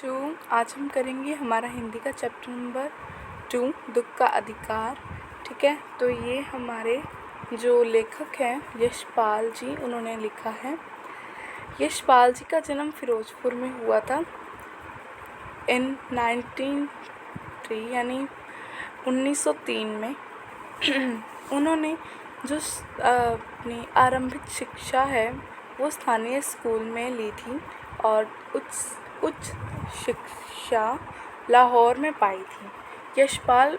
बच्चों, आज हम करेंगे हमारा हिंदी का चैप्टर नंबर 2 दुख का अधिकार। ठीक है, तो ये हमारे जो लेखक हैं यशपाल जी, उन्होंने लिखा है। यशपाल जी का जन्म फिरोजपुर में हुआ था इन 1903 यानी 1903 में। उन्होंने जो अपनी आरंभिक शिक्षा है वो स्थानीय स्कूल में ली थी और उच्च शिक्षा लाहौर में पाई थी। यशपाल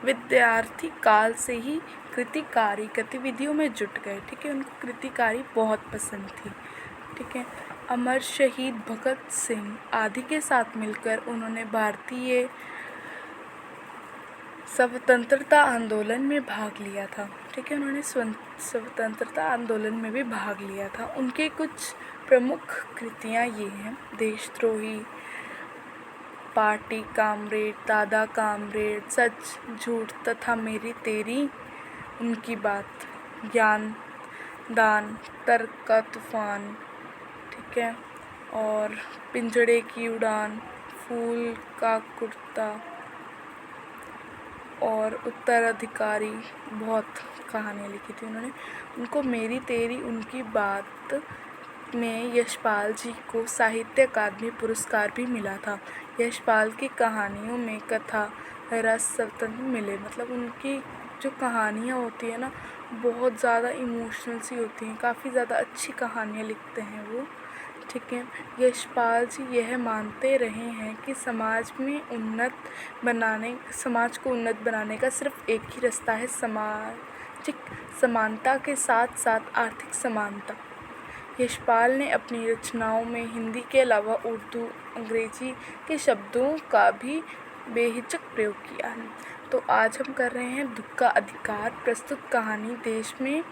विद्यार्थी काल से ही कृतिकारी गतिविधियों में जुट गए। ठीक है, उनको कृतिकारी बहुत पसंद थी। ठीक है, अमर शहीद भगत सिंह आदि के साथ मिलकर उन्होंने भारतीय स्वतंत्रता आंदोलन में भाग लिया था। ठीक है, उन्होंने स्वतंत्रता आंदोलन में भी भाग लिया था। उनके कुछ प्रमुख कृतियाँ ये हैं: देशद्रोही, पार्टी कामरेड, दादा कामरेड, सच झूठ तथा मेरी तेरी, उनकी बात, ज्ञान दान, तर्क का तूफान। ठीक है, और पिंजड़े की उड़ान, फूल का कुर्ता और उत्तराधिकारी, बहुत कहानियाँ लिखी थी उन्होंने। उनको मेरी तेरी उनकी बात में यशपाल जी को साहित्य अकादमी पुरस्कार भी मिला था। यशपाल की कहानियों में कथा रस स्वतंत्र मिले, मतलब उनकी जो कहानियाँ होती है ना बहुत ज़्यादा इमोशनल सी होती हैं, काफ़ी ज़्यादा अच्छी कहानियाँ लिखते हैं वो। ठीक है, यशपाल जी यह मानते रहे हैं कि समाज को उन्नत बनाने का सिर्फ एक ही रास्ता है, सामाजिक समानता के साथ साथ आर्थिक समानता। यशपाल ने अपनी रचनाओं में हिंदी के अलावा उर्दू, अंग्रेजी के शब्दों का भी बेहिचक प्रयोग किया है। तो आज हम कर रहे हैं दुख का अधिकार। प्रस्तुत कहानी देश में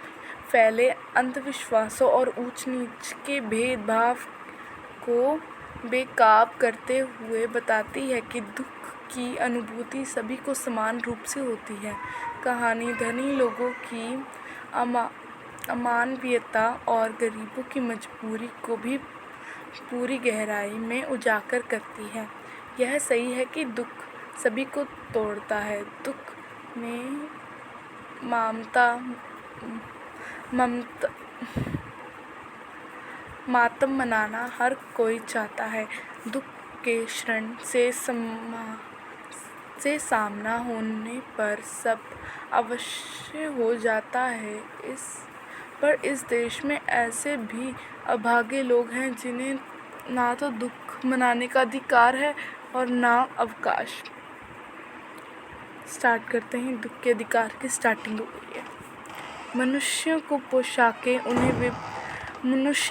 फैले अंधविश्वासों और ऊंच नीच के भेदभाव को बेकाब करते हुए बताती है कि दुख की अनुभूति सभी को समान रूप से होती है। कहानी धनी लोगों की अमानवीयता और गरीबों की मजबूरी को भी पूरी गहराई में उजागर करती है। यह सही है कि दुख सभी को तोड़ता है। दुख में मातम मनाना हर कोई चाहता है। दुख के क्षण से सामना होने पर सब अवश्य हो जाता है। इस देश में ऐसे भी अभागे लोग हैं जिन्हें ना तो दुख मनाने का अधिकार है और ना अवकाश। स्टार्ट करते हैं। दुख के अधिकार की स्टार्टिंग हो गई है। मनुष्य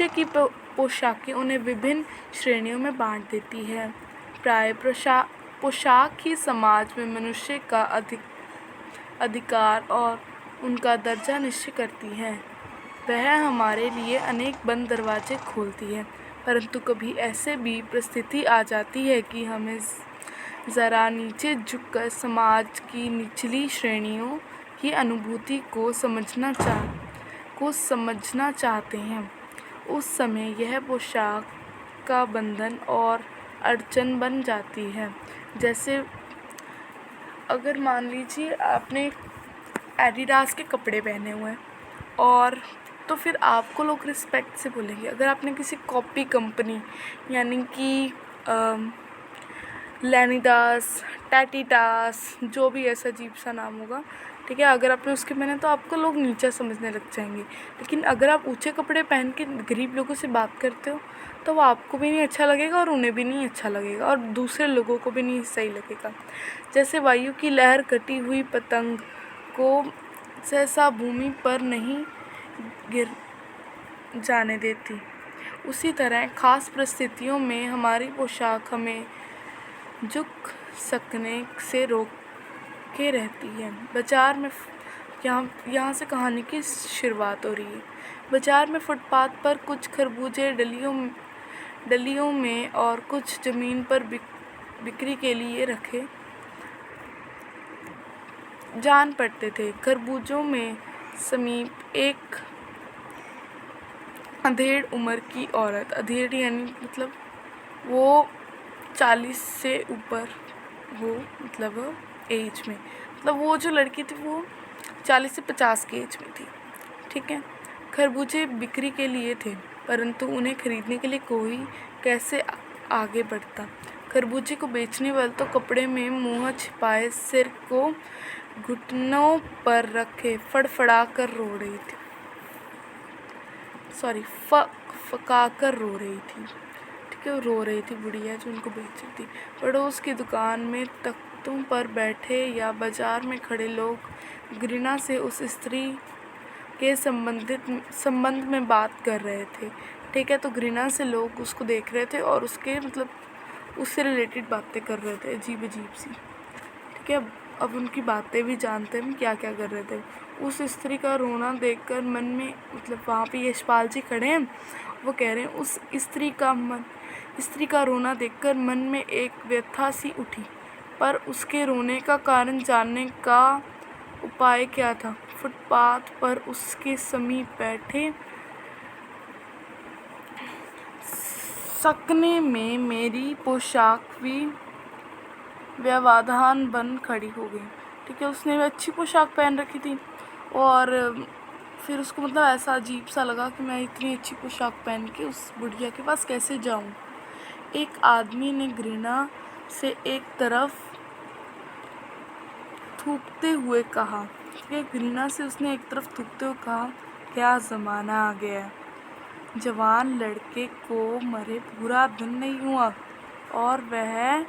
की पोशाकें उन्हें विभिन्न श्रेणियों में बांट देती है। प्राय पोशाक ही समाज में मनुष्य का अधिकार और उनका दर्जा निश्चित करती है। वह हमारे लिए अनेक बंद दरवाजे खोलती है, परंतु कभी ऐसे भी परिस्थिति आ जाती है कि हमें ज़रा नीचे झुककर समाज की निचली श्रेणियों की अनुभूति को समझना चाहते हैं। उस समय यह पोशाक का बंधन और अड़चन बन जाती है। जैसे अगर मान लीजिए आपने एडिडास के कपड़े पहने हुए हैं और तो फिर आपको लोग रिस्पेक्ट से बोलेंगे। अगर आपने किसी कॉपी कंपनी यानी कि लैनिडास, टैटिडास, जो भी ऐसा अजीब सा नाम होगा, ठीक है, अगर आपने उसके पहने तो आपको लोग नीचा समझने लग जाएंगे। लेकिन अगर आप ऊंचे कपड़े पहन के गरीब लोगों से बात करते हो तो वो आपको भी नहीं अच्छा लगेगा और उन्हें भी नहीं अच्छा लगेगा और दूसरे लोगों को भी नहीं सही लगेगा। जैसे वायु की लहर कटी हुई पतंग को सहसा भूमि पर नहीं गिर जाने देती, उसी तरह खास परिस्थितियों में हमारी पोशाक हमें झुक सकने से रोके रहती है। बाजार में यहाँ से कहानी की शुरुआत हो रही है। बाजार में फुटपाथ पर कुछ खरबूजे डलियों में और कुछ ज़मीन पर बिक्री के लिए रखे जान पड़ते थे। खरबूजों में समीप एक अधेड़ उम्र की औरत, अधेड़ यानी मतलब वो 40 से ऊपर हो, मतलब एज में, मतलब वो जो लड़की थी वो 40 से 50 की एज में थी, ठीक है। खरबूजे बिक्री के लिए थे, परंतु उन्हें खरीदने के लिए कोई कैसे आगे बढ़ता। खरबूजे को बेचने वाले तो कपड़े में मुँह छिपाए, सिर को घुटनों पर रखे फड़फड़ा कर रो रही थी, सॉरी फका कर रो रही थी, ठीक है। वो रो रही थी बुढ़िया जो उनको बेच रही थी। पड़ोस की दुकान में तख्तों पर बैठे या बाजार में खड़े लोग घृणा से उस स्त्री के संबंध में बात कर रहे थे, ठीक है। तो घृणा से लोग उसको देख रहे थे और उसके मतलब उससे रिलेटेड बातें कर रहे थे, अजीब अजीब सी, ठीक है। अब उनकी बातें भी जानते हैं क्या क्या कर रहे थे। उस स्त्री का रोना देखकर मन में, मतलब वहाँ पे यशपाल जी खड़े हैं, वो कह रहे हैं उस स्त्री का रोना देखकर मन में एक व्यथा सी उठी, पर उसके रोने का कारण जानने का उपाय क्या था। फुटपाथ पर उसके समीप बैठे सकने में मेरी पोशाक भी व्यवधान बन खड़ी हो गई, ठीक है। उसने अच्छी पोशाक पहन रखी थी और फिर उसको मतलब ऐसा अजीब सा लगा कि मैं इतनी अच्छी पोशाक पहन के उस बुढ़िया के पास कैसे जाऊं। एक आदमी ने घृणा से एक तरफ थूकते हुए कहा, ठीक है। घृणा से उसने एक तरफ थूकते हुए कहा, क्या ज़माना आ गया, जवान लड़के को मरे पूरा दिन नहीं हुआ और वह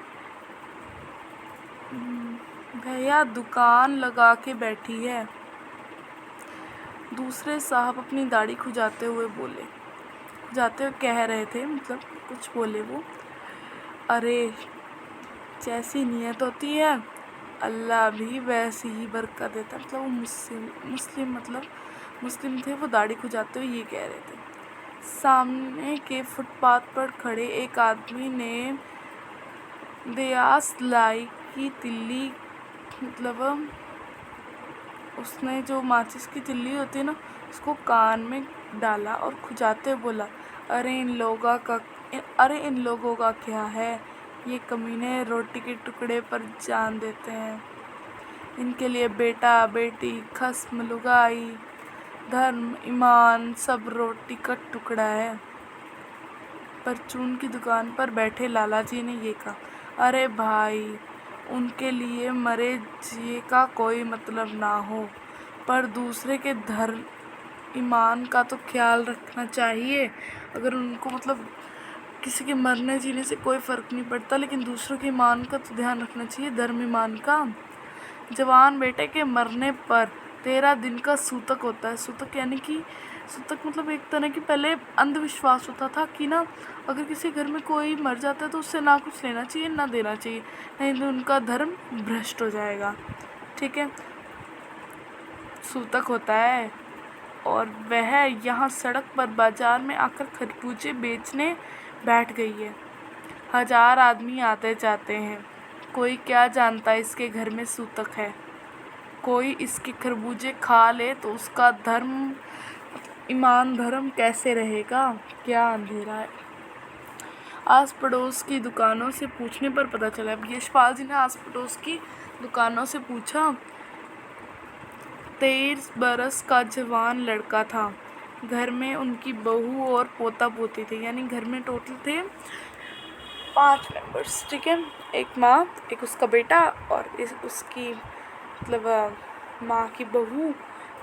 भैया दुकान लगा के बैठी है। दूसरे साहब अपनी दाढ़ी खुजाते हुए कह रहे थे, मतलब कुछ बोले वो, अरे जैसी नीयत होती है अल्लाह भी वैसी ही बरकत देता। मतलब वो मुस्लिम थे, वो दाढ़ी खुजाते हुए ये कह रहे थे। सामने के फुटपाथ पर खड़े एक आदमी ने देयासलाई की तिल्ली, मतलब उसने जो माचिस की तिल्ली होती है ना, उसको कान में डाला और खुजाते बोला, अरे इन लोगों का क्या है, ये कमीने रोटी के टुकड़े पर जान देते हैं। इनके लिए बेटा बेटी खस्म लुगाई धर्म ईमान सब रोटी का टुकड़ा है। परचून की दुकान पर बैठे लाला जी ने ये कहा, अरे भाई उनके लिए मरे जिए का कोई मतलब ना हो, पर दूसरे के धर्म ईमान का तो ख्याल रखना चाहिए। अगर उनको मतलब किसी के मरने जीने से कोई फ़र्क नहीं पड़ता, लेकिन दूसरों के ईमान का तो ध्यान रखना चाहिए, धर्म ईमान का। जवान बेटे के मरने पर 13 दिन का सूतक होता है। सूतक यानी कि सूतक मतलब एक तरह की पहले अंधविश्वास होता था कि ना, अगर किसी घर में कोई मर जाता है तो उससे ना कुछ लेना चाहिए ना देना चाहिए, नहीं तो उनका धर्म भ्रष्ट हो जाएगा, ठीक है। सूतक होता है और वह यहाँ सड़क पर बाजार में आकर खरबूजे बेचने बैठ गई है। 1000 आदमी आते जाते हैं, कोई क्या जानता इसके घर में सूतक है। कोई इसके खरबूजे खा ले तो उसका धर्म ईमान धर्म कैसे रहेगा, क्या अंधेरा है। आस पड़ोस की दुकानों से पूछने पर पता चला। अब यशपाल जी ने आस पड़ोस की दुकानों से पूछा। 23 बरस का जवान लड़का था, घर में उनकी बहू और पोता पोती थे, यानी घर में टोटल थे 5 मेंबर्स, ठीक है। एक माँ, एक उसका बेटा और उसकी मतलब माँ की बहू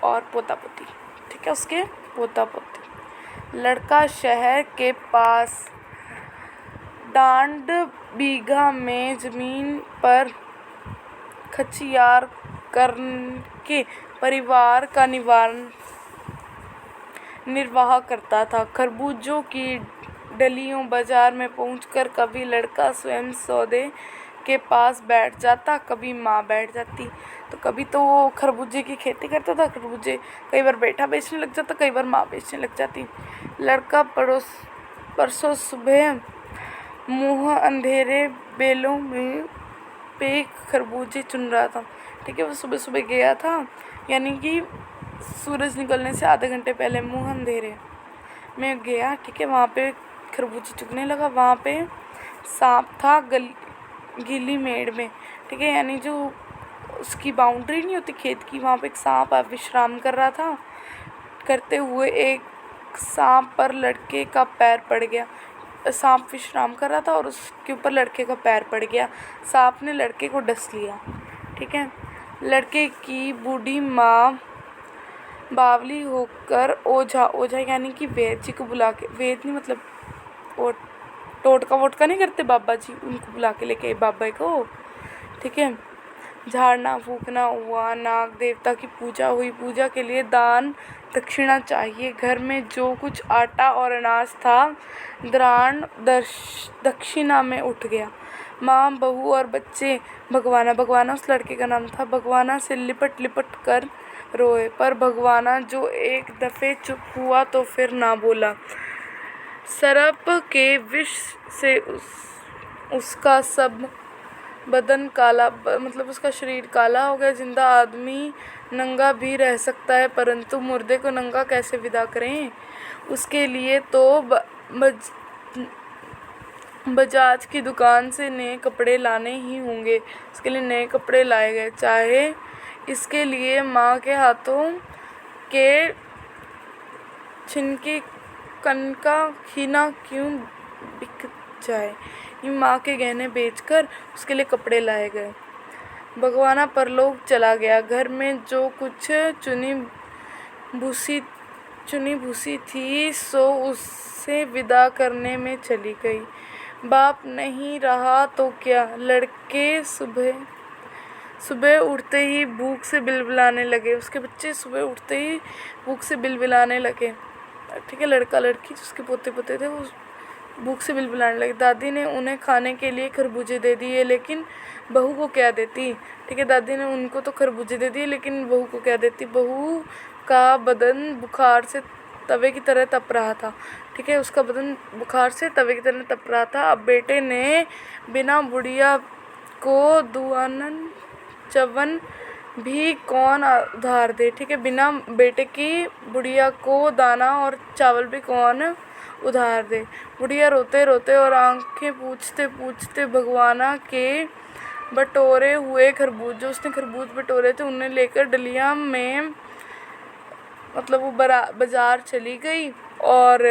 और पोता पोती, ठीक है, उसके पोता पोती। लड़का शहर के पास डांड बीघा में ज़मीन पर खचियार करके परिवार का निर्वाह करता था। खरबूजों की डलियों बाजार में पहुंचकर कभी लड़का स्वयं सौदे के पास बैठ जाता, कभी माँ बैठ जाती। तो कभी तो वो खरबूजे की खेती करता था, खरबूजे कई बार बेटा बेचने लग जाता, कई बार माँ बेचने लग जाती। लड़का परसों सुबह मुँह अंधेरे बेलों में पे खरबूजे चुन रहा था, ठीक है। वो सुबह सुबह गया था, यानी कि सूरज निकलने से आधे घंटे पहले मुँह अंधेरे में गया, ठीक है। वहाँ पे खरबूजे चुगने लगा। वहाँ पे सांप था गीली मेड़ में, ठीक है, यानी जो उसकी बाउंड्री नहीं होती खेत की, वहाँ पे एक सांप विश्राम कर रहा था। करते हुए एक सांप पर लड़के का पैर पड़ गया। सांप विश्राम कर रहा था और उसके ऊपर लड़के का पैर पड़ गया। सांप ने लड़के को डस लिया, ठीक है। लड़के की बूढ़ी माँ बावली होकर ओझा यानी कि वैद्य जी को बुला के, वैद्य नहीं मतलब वो टोटका वोटका नहीं करते बाबा जी, उनको बुला के लेके बाबा को, ठीक है। झाड़ना फूकना हुआ, नाग देवता की पूजा हुई, पूजा के लिए दान दक्षिणा चाहिए। घर में जो कुछ आटा और अनाज था दान दक्षिणा में उठ गया। माँ, बहू और बच्चे भगवाना उस लड़के का नाम था, भगवाना से लिपट लिपट कर रोए। पर भगवाना जो एक दफ़े चुप हुआ तो फिर ना बोला। सर्प के विष से उसका सब बदन काला, मतलब उसका शरीर काला हो गया। जिंदा आदमी नंगा भी रह सकता है, परंतु मुर्दे को नंगा कैसे विदा करें? उसके लिए तो बजाज की दुकान से नए कपड़े लाने ही होंगे। उसके लिए नए कपड़े लाए गए, चाहे इसके लिए माँ के हाथों के छिनकी कनका खीना क्यों बिक जाए। माँ के गहने बेचकर उसके लिए कपड़े लाए गए। भगवाना परलोक चला गया। घर में जो कुछ चुनी भूसी थी सो उससे विदा करने में चली गई। बाप नहीं रहा तो क्या, लड़के सुबह उठते ही भूख से बिलबिलाने लगे। उसके बच्चे सुबह उठते ही भूख से बिलबिलाने लगे, ठीक है। लड़का लड़की जिसके पोते पोते थे वो भूख से बिलबिलाने लगे। दादी ने उन्हें खाने के लिए खरबूजे दे दिए, लेकिन बहू को क्या देती, ठीक है। दादी ने उनको तो खरबूजे दे दिए, लेकिन बहू को क्या देती। बहू का बदन बुखार से तवे की तरह तप रहा था, ठीक है। उसका बदन बुखार से तवे की तरह तप रहा था। अब बेटे ने बिना बुढ़िया को दुआनन चवन भी कौन उधार दे, ठीक है। बिना बेटे की बुढ़िया को दाना और चावल भी कौन उधार दे। बुढ़िया रोते रोते और आंखें पूछते पूछते भगवाना के बटोरे हुए खरबूज, जो उसने खरबूज बटोरे थे उन्हें लेकर डलिया में, मतलब वो बाजार चली गई और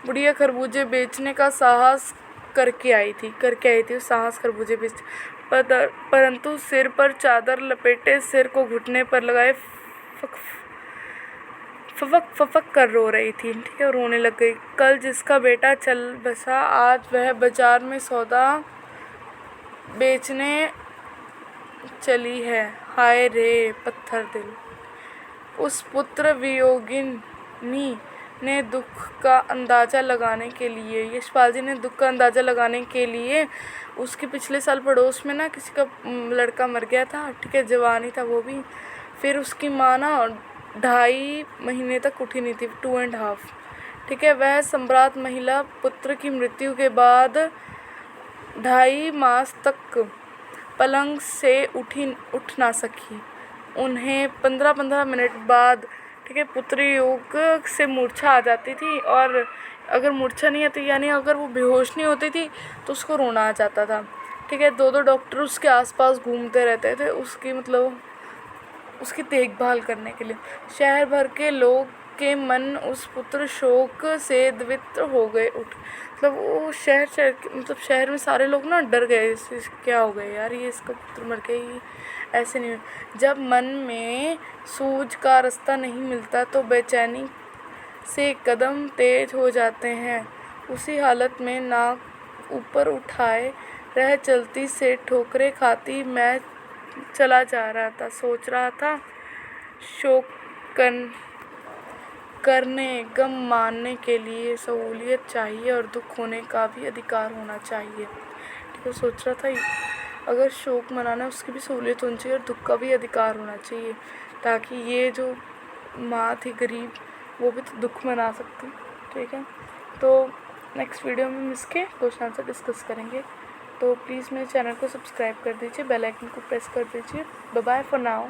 बुढ़िया खरबूजे बेचने का साहस करके आई थी वो साहस खरबूजे बेच, परंतु सिर पर चादर लपेटे, सिर को घुटने पर लगाए फफक कर रो रही थी, ठीक है। रोने लग गई। कल जिसका बेटा चल बसा, आज वह बाजार में सौदा बेचने चली है। हाय रे पत्थर दिल। उस पुत्र वियोगिनी ने दुख का अंदाज़ा लगाने के लिए, यशपाल जी ने दुख का अंदाज़ा लगाने के लिए, उसके पिछले साल पड़ोस में ना किसी का लड़का मर गया था, ठीक है, जवान ही था वो भी। फिर उसकी माँ ना 2.5 महीने तक उठी नहीं थी, 2.5, ठीक है। वह सम्राट महिला पुत्र की मृत्यु के बाद 2.5 मास तक पलंग से उठ ना सकी। उन्हें 15-15 मिनट बाद, ठीक है, पुत्र योग से मूर्छा आ जाती थी, और अगर मूर्छा नहीं आती यानी अगर वो बेहोश नहीं होती थी तो उसको रोना आ जाता था, ठीक है। 2 डॉक्टर उसके आसपास घूमते रहते थे उसकी, मतलब उसकी देखभाल करने के लिए। शहर भर के लोग के मन उस पुत्र शोक से द्वित्र हो गए मतलब वो मतलब शहर में सारे लोग ना डर गए, क्या हो गया यार, ये इसका पुत्र मर गया, ये ऐसे नहीं। जब मन में सूझ का रास्ता नहीं मिलता तो बेचैनी से कदम तेज हो जाते हैं। उसी हालत में नाक ऊपर उठाए रह चलती से ठोकरें खाती मैं चला जा रहा था। सोच रहा था शोक करने, गम मानने के लिए सहूलियत चाहिए और दुख होने का भी अधिकार होना चाहिए। तो सोच रहा था अगर शोक मनाना है उसकी भी सहूलियत होनी चाहिए और दुख का भी अधिकार होना चाहिए, ताकि ये जो माँ थी गरीब वो भी तो दुख मना सकती, ठीक है। तो नेक्स्ट वीडियो में हम इसके क्वेश्चन आंसर डिस्कस करेंगे। तो प्लीज़ मेरे चैनल को सब्सक्राइब कर दीजिए, बेल आइकन को प्रेस कर दीजिए। Bye bye for now.